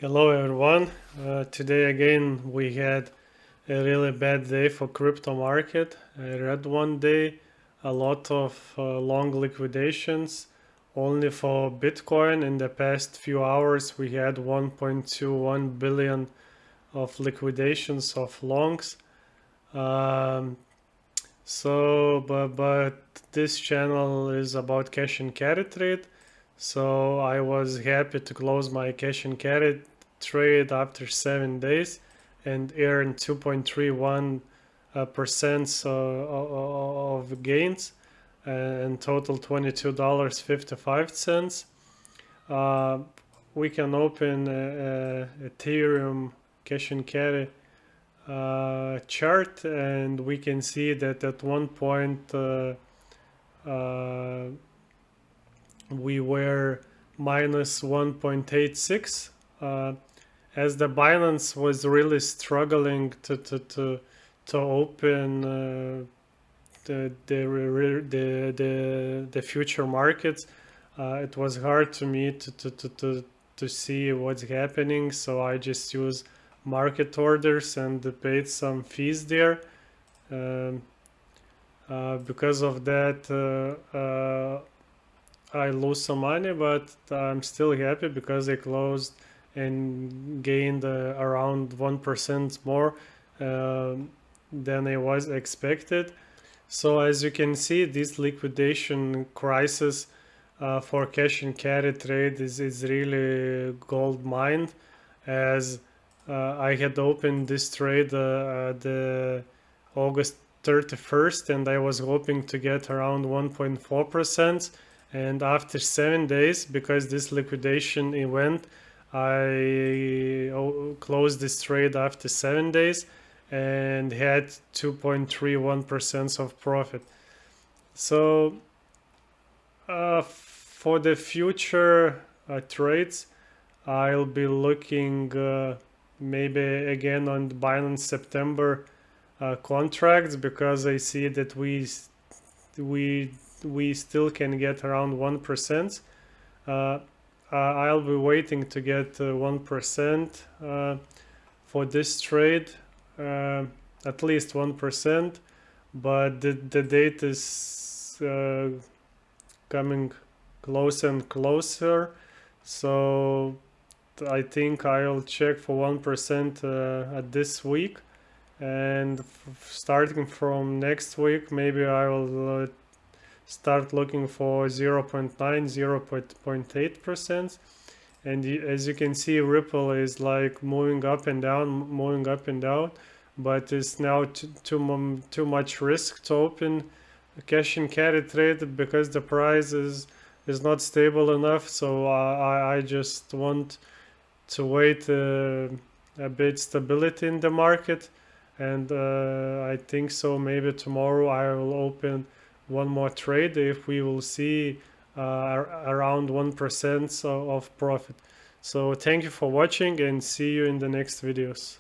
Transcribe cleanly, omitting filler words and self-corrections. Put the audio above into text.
Hello everyone. Today again we had a really bad day for crypto market. I read one day a lot of long liquidations. Only for Bitcoin in the past few hours we had 1.21 billion of liquidations of longs. Um, but this channel is about cash and carry trade. So I was happy to close my cash and carry trade after 7 days and earn 2.31 percent of gains and total $22.55. Uh, we can open Ethereum cash and carry chart, and we can see that at one point uh, we were minus 1.86 as the Binance was really struggling to open the future markets. It was hard to me to see what's happening, so I just use market orders and paid some fees there. Um, because of that, I lose some money, but I'm still happy because I closed and gained around 1% more than I was expected. So as you can see, this liquidation crisis for cash and carry trade is really gold mine, as I had opened this trade the August 31st, and I was hoping to get around 1.4%. And after 7 days, because this liquidation event, I closed this trade after 7 days and had 2.31% of profit. So for the future trades, I'll be looking maybe again on the Binance September contracts, because I see that we still can get around 1%. I'll be waiting to get 1% for this trade, at least 1%, but the date is coming closer and closer. So I think I'll check for 1% at this week, and starting from next week, maybe I will start looking for 0.9, 0.8%. And as you can see, Ripple is like moving up and down, but it's now too much risk to open a cash and carry trade because the price is not stable enough. So I just want to wait a bit stability in the market, and I think so maybe tomorrow I will open one more trade if we will see around 1% of profit. So thank you for watching, and see you in the next videos.